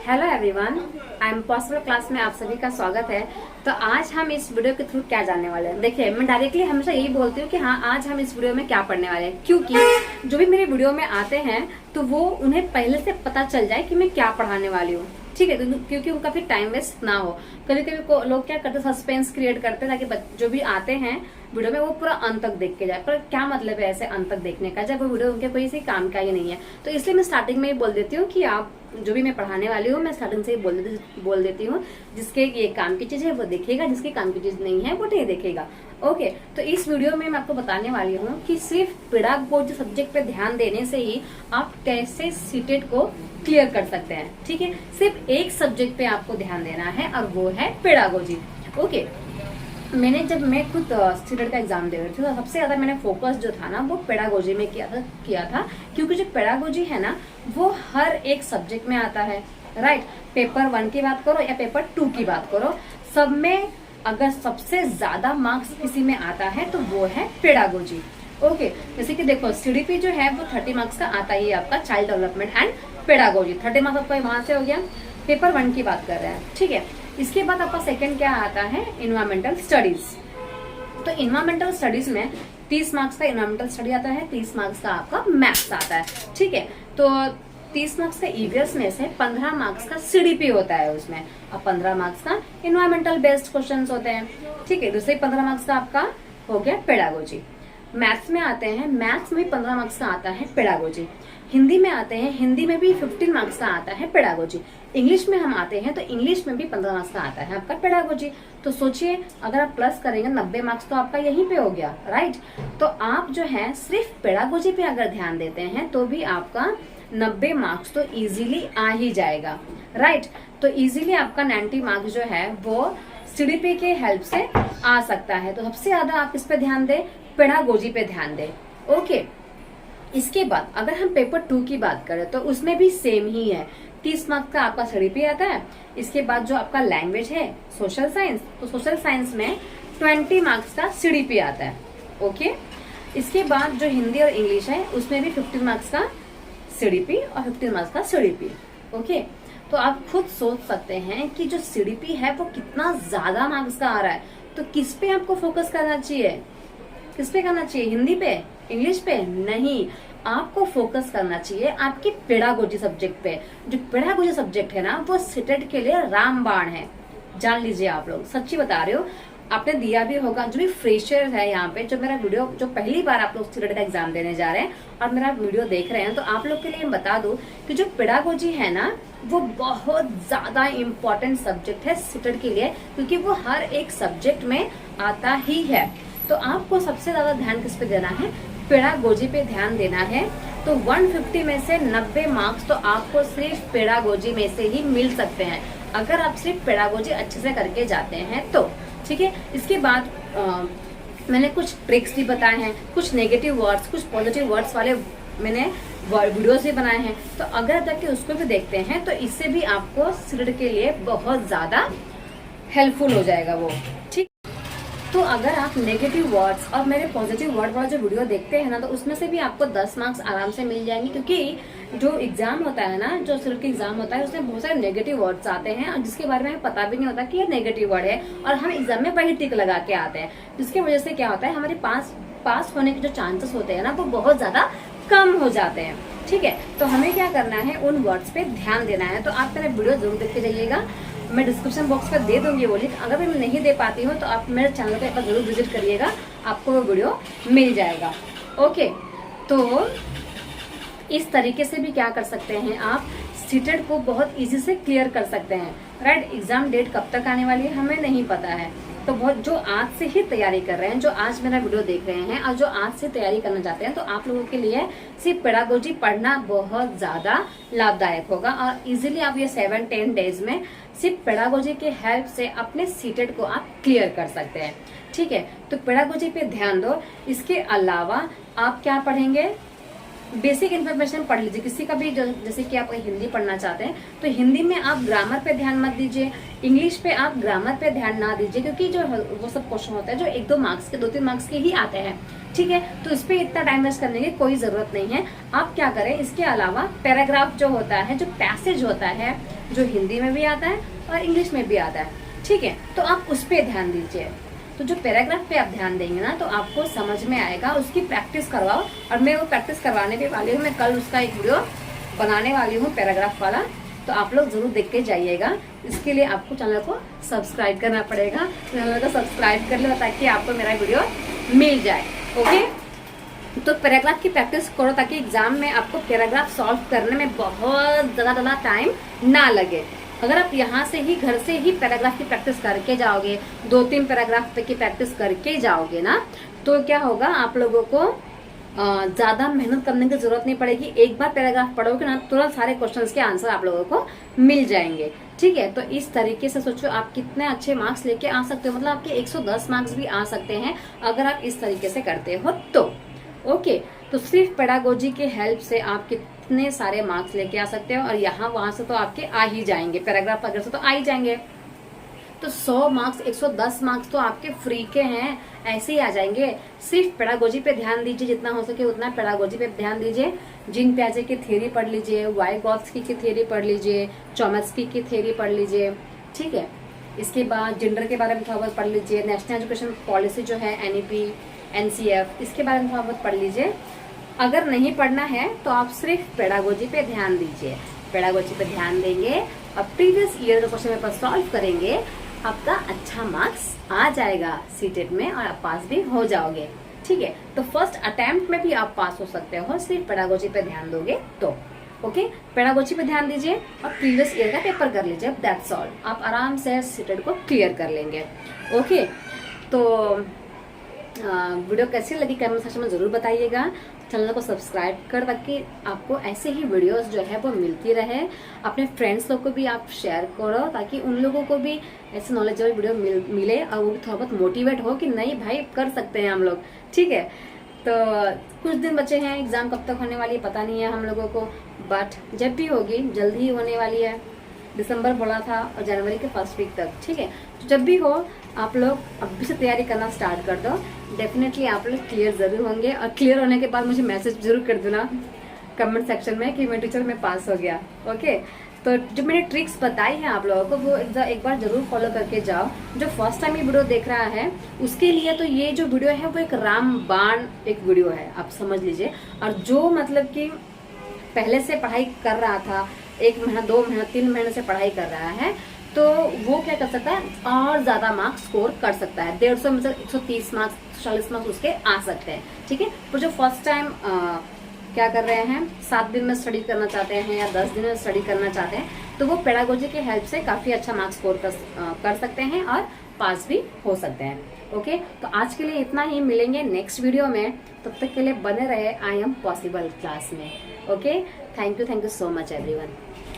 Hello everyone, I am possible class में आप सभी का स्वागत है। तो आज हम इस वीडियो के थ्रू क्या जानने वाले हैं। देखिए, मैं डायरेक्टली हमेशा यही बोलती हूँ कि हाँ, आज हम इस वीडियो में क्या पढ़ने वाले हैं, क्योंकि जो भी मेरे वीडियो में आते हैं तो वो उन्हें पहले से पता चल जाए कि मैं क्या पढ़ाने वाली हूँ। ठीक है, क्योंकि उनका फिर टाइम वेस्ट ना हो। कभी कभी लोग क्या करते हैं, सस्पेंस क्रिएट करते हैं ताकि जो भी आते हैं वीडियो में वो पूरा अंत तक देख के जाए। पर क्या मतलब है ऐसे अंत तक देखने का, जब वो वीडियो उनके कोई से काम का ही नहीं है। तो इसलिए मैं स्टार्टिंग में ही बोल देती हूँ कि आप जो भी मैं पढ़ाने वाली हूँ, मैं स्टार्टिंग से ही बोल देती हूँ। जिसके ये काम की चीज है वो देखेगा, जिसकी काम की चीज नहीं है वो नहीं देखेगा। ओके, तो इस वीडियो में मैं आपको बताने वाली हूँ कि सिर्फ पेडागोजी सब्जेक्ट पे ध्यान देने से ही आप कैसे सीटेट को क्लियर कर सकते हैं। ठीक है, सिर्फ एक सब्जेक्ट पे आपको ध्यान देना है और वो है पेडागोजी। ओके, जब मैं खुद सीटेट का एग्जाम दे रही थी तो सबसे ज्यादा मैंने फोकस जो था ना वो पेडागोजी में किया था क्योंकि जो पेडागोजी है ना वो हर एक सब्जेक्ट में आता है। राइट, पेपर 1 की बात करो या पेपर 2 की बात करो, सब में अगर सबसे ज्यादा मार्क्स किसी में आता है तो वो है पेडागोजी। ओके, जैसे कि देखो सीडीपी जो है वो 30 मार्क्स का आता ही है आपका, child development and pedagogy. 30 marks आपका वहां से हो गया। पेपर 1 की बात कर रहे हैं, ठीक है। इसके बाद आपका सेकंड क्या आता है, इन्वायरमेंटल स्टडीज। तो इन्वायरमेंटल स्टडीज में 30 मार्क्स का इन्वायरमेंटल स्टडी आता है, 30 मार्क्स का आपका मैथ्स आता है। ठीक है, तो 30 मार्क्स का ईवीएस में से 15 मार्क्स का सीडीपी होता है उसमें, और 15 मार्क्स का इन्वायरमेंटल बेस्ड क्वेश्चंस होते हैं। ठीक है, दूसरे 15 मार्क्स का आपका हो गया पेडागोजी। मैथ्स में आते हैं, मैथ्स में 15 मार्क्स का आता है पेडागोजी। हिंदी में आते हैं, हिंदी में भी 15 मार्क्स का आता है पेडागोजी। इंग्लिश में हम आते हैं तो इंग्लिश में भी 15 मार्क्स का आता है आपका पेडागोजी। तो सोचिए, अगर आप प्लस करेंगे 90 मार्क्स तो आपका यहीं पे हो गया। राइट, तो आप जो है सिर्फ पेडागोजी पे अगर ध्यान देते हैं तो भी आपका 90 मार्क्स तो इजीली आ ही जाएगा। राइट, तो इजीली आपका 90 मार्क्स जो है वो सीडीपी के हेल्प से आ सकता है। तो सबसे ज्यादा आप इस पे ध्यान दें, पेडागोजी पे ध्यान दें। ओके, इसके बाद अगर हम पेपर 2 की बात करें तो उसमें भी सेम ही है, 30 मार्क्स का आपका सीडीपी आता है। इसके बाद जो आपका लैंग्वेज है सोशल साइंस, तो सोशल साइंस में 20 मार्क्स का सीडीपी आता है। ओके, इसके बाद जो हिंदी और इंग्लिश है उसमें भी 15 मार्क्स का सीडीपी और 15 मार्क्स का सीडीपी। ओके, तो आप खुद सोच सकते हैं कि जो सीडीपी है वो कितना ज्यादा मार्क्स का आ रहा है। तो किस पे आपको फोकस करना चाहिए, किस पे करना चाहिए, हिंदी पे, इंग्लिश पे? नहीं, आपको फोकस करना चाहिए आपकी पेडागोजी सब्जेक्ट पे। जो पेडागोजी सब्जेक्ट है ना वो सीटेट के लिए रामबाण है, जान लीजिए आप लोग, सच्ची बता रहे हो। आपने दिया भी होगा, जो भी फ्रेशर है यहाँ पे, जो मेरा वीडियो जो पहली बार आप लोग सीटेट का एग्जाम देने जा रहे हैं और मेरा वीडियो देख रहे हैं, तो आप लोग के लिए बता दूं कि जो पेडागोजी है ना वो बहुत ज्यादा इम्पोर्टेंट सब्जेक्ट है सीटेट के लिए, क्योंकि वो हर एक सब्जेक्ट में आता ही है। तो आपको सबसे ज्यादा ध्यान किस पे देना है, पेडागोजी पे ध्यान देना है। तो 150 में से 90 मार्क्स तो आपको सिर्फ पेडागोजी में से ही मिल सकते हैं, अगर आप सिर्फ पेडागोजी अच्छे से करके जाते हैं तो। ठीक है, इसके बाद मैंने कुछ ट्रिक्स भी बताए हैं, कुछ नेगेटिव वर्ड्स, कुछ पॉजिटिव वर्ड्स वाले मैंने वीडियोस भी बनाए हैं। तो अगर जाके उसको भी देखते हैं तो इससे भी आपको सीटेट के लिए बहुत ज्यादा हेल्पफुल हो जाएगा वो। ठीक, तो अगर आप नेगेटिव वर्ड्स और मेरे पॉजिटिव वर्ड वाला जो वीडियो देखते हैं ना तो उसमें से भी आपको 10 मार्क्स आराम से मिल जाएंगे, क्योंकि जो एग्जाम होता है ना, जो सीटेट का एग्जाम होता है उसमें बहुत सारे नेगेटिव वर्ड्स आते हैं और जिसके बारे में हमें पता भी नहीं होता कि ये नेगेटिव वर्ड है, और हम एग्जाम में वही टिक लगा के आते हैं, जिसकी वजह से क्या होता है, हमारे पास होने के जो चांसेस होते हैं ना वो बहुत ज्यादा कम हो जाते हैं। ठीक है, तो हमें क्या करना है, उन वर्ड्स पे ध्यान देना है। तो आप मेरा वीडियो जरूर देख के जाइएगा, मैं डिस्क्रिप्शन बॉक्स पर दे दूंगी वो लिंक। अगर मैं नहीं दे पाती हूँ तो आप मेरे चैनल पे जरूर विजिट करिएगा, आपको वो वीडियो मिल जाएगा। ओके, तो इस तरीके से भी क्या कर सकते हैं, आप सीटेट को बहुत इजी से क्लियर कर सकते हैं। राइट, एग्जाम डेट कब तक आने वाली है हमें नहीं पता है, तो बहुत जो आज से ही तैयारी कर रहे हैं, जो आज मेरा वीडियो देख रहे हैं और जो आज से तैयारी करना चाहते हैं, तो आप लोगों के लिए सिर्फ पेडागोजी पढ़ना बहुत ज्यादा लाभदायक होगा और इजीली आप ये 7-10 डेज में सिर्फ पेडागोजी के हेल्प से अपने सीटेट को आप क्लियर कर सकते हैं। ठीक है, तो पेडागोजी पे ध्यान दो। इसके अलावा आप क्या पढ़ेंगे, बेसिक इन्फॉर्मेशन पढ़ लीजिए किसी का भी, जैसे कि आप हिंदी पढ़ना चाहते हैं तो हिंदी में आप ग्रामर पे ध्यान मत दीजिए, इंग्लिश पे आप ग्रामर पे ध्यान ना दीजिए, क्योंकि जो वो सब क्वेश्चन होता है जो 1-2 मार्क्स के, 2-3 मार्क्स के ही आते हैं। ठीक है, तो इस पे इतना टाइम वेस्ट करने की कोई जरूरत नहीं है। आप क्या करें, इसके अलावा पैराग्राफ जो होता है, जो पैसेज होता है, जो हिंदी में भी आता है और इंग्लिश में भी आता है, ठीक है। तो आप उस पर ध्यान दीजिए। तो जो पैराग्राफ पे आप ध्यान देंगे ना तो आपको समझ में आएगा, उसकी प्रैक्टिस करवाओ। और मैं वो प्रैक्टिस करवाने भी वाली हूँ, मैं कल उसका एक वीडियो बनाने वाली हूँ पैराग्राफ वाला, तो आप लोग जरूर देख के जाइएगा। इसके लिए आपको चैनल को सब्सक्राइब करना पड़ेगा, चैनल को सब्सक्राइब कर लो ताकि आपको मेरा वीडियो मिल जाए। ओके, तो पैराग्राफ की प्रैक्टिस करो ताकि एग्जाम में आपको पैराग्राफ सॉल्व करने में बहुत ज़्यादा टाइम ना लगे। अगर आप यहाँ से ही घर से ही पैराग्राफ की प्रैक्टिस करके जाओगे, 2-3 पैराग्राफ की प्रैक्टिस करके जाओगे ना, तो क्या होगा, आप लोगों को ज्यादा मेहनत करने की जरूरत नहीं पड़ेगी। एक बार पैराग्राफ पढ़ोगे ना, तुरंत सारे क्वेश्चंस के आंसर आप लोगों को मिल जाएंगे, ठीक है। तो इस तरीके से सोचो आप कितने अच्छे मार्क्स लेके आ सकते हो, मतलब आपके 110 मार्क्स भी आ सकते हैं अगर आप इस तरीके से करते हो तो। ओके, तो सिर्फ पेडागोजी के हेल्प से आप कितने सारे मार्क्स लेके आ सकते हो, और यहाँ वहां से तो आपके आ ही जाएंगे, पैराग्राफ वगैरह से तो आ ही जाएंगे। तो 100 मार्क्स 110 मार्क्स तो आपके फ्री के हैं, ऐसे ही आ जाएंगे। सिर्फ पेडागोजी पे ध्यान दीजिए, जितना हो सके उतना पेडागोजी पे ध्यान दीजिए। जीन पियाजे की थ्योरी पढ़ लीजिए, वाइगॉत्स्की की थ्योरी पढ़ लीजिए, चॉम्स्की की थ्योरी पढ़ लीजिए, ठीक है। इसके बाद जेंडर के बारे में थोड़ा बहुत पढ़ लीजिए, नेशनल एजुकेशन पॉलिसी जो है NEP NCF, इसके बारे में थोड़ा बहुत पढ़ लीजिए। अगर नहीं पढ़ना है तो आप सिर्फ पेडागोजी पे ध्यान दीजिए। पेडागोजी पे ध्यान देंगे और प्रीवियस ईयर का क्वेश्चन पेपर सॉल्व करेंगे, आपका अच्छा मार्क्स आ जाएगा सीटेट में और आप पास भी हो जाओगे, ठीक है। तो फर्स्ट अटेम्प्ट में भी आप पास हो सकते हो, सिर्फ पेडागोजी पे ध्यान दोगे तो। ओके, पेडागोजी पे ध्यान दीजिए और प्रीवियस ईयर का पेपर कर लीजिए, दैट्स ऑल। आप आराम से सीटेट को क्लियर कर लेंगे। ओके, तो वीडियो कैसी लगी कमेंट सेक्शन में जरूर बताइएगा। चैनल को सब्सक्राइब कर ताकि आपको ऐसे ही वीडियोस जो है वो मिलती रहे। अपने फ्रेंड्स लोग को भी आप शेयर करो ताकि उन लोगों को भी ऐसे नॉलेजेबल वीडियो मिले और वो भी थोड़ा बहुत मोटिवेट हो कि नहीं भाई कर सकते हैं हम लोग, ठीक है। तो कुछ दिन बचे हैं, एग्जाम कब तक होने वाली है पता नहीं है हम लोगों को, बट जब भी होगी जल्दी ही होने वाली है। दिसंबर बोला था और जनवरी के फर्स्ट वीक तक, ठीक है। तो जब भी हो आप लोग अभी से तैयारी करना स्टार्ट कर दो, डेफिनेटली आप लोग क्लियर जरूर होंगे। और क्लियर होने के बाद मुझे मैसेज जरूर कर देना कमेंट सेक्शन में कि मैं टीचर में पास हो गया। ओके, तो जो मैंने ट्रिक्स बताई है आप लोगों को वो एक बार जरूर फॉलो करके जाओ। जो फर्स्ट टाइम ये वीडियो देख रहा है उसके लिए तो ये जो वीडियो है वो एक रामबाण एक वीडियो है, आप समझ लीजिए। और जो मतलब कि पहले से पढ़ाई कर रहा था, 1 महीना 2 महीना 3 महीने से पढ़ाई कर रहा है, तो वो क्या कर सकता है और ज्यादा मार्क्स स्कोर कर सकता है। 150 में से 130 मार्क्स 40 मार्क्स उसके आ सकते हैं, ठीक है। तो जो फर्स्ट टाइम क्या कर रहे हैं, 7 दिन में स्टडी करना चाहते हैं या 10 दिन में स्टडी करना चाहते हैं, तो वो पेडागोजी के हेल्प से काफी अच्छा मार्क्स स्कोर कर सकते हैं और पास भी हो सकते हैं। ओके, तो आज के लिए इतना ही, मिलेंगे नेक्स्ट वीडियो में। तब तक के लिए बने रहे आई एम पॉसिबल क्लास में। Okay, thank you so much everyone.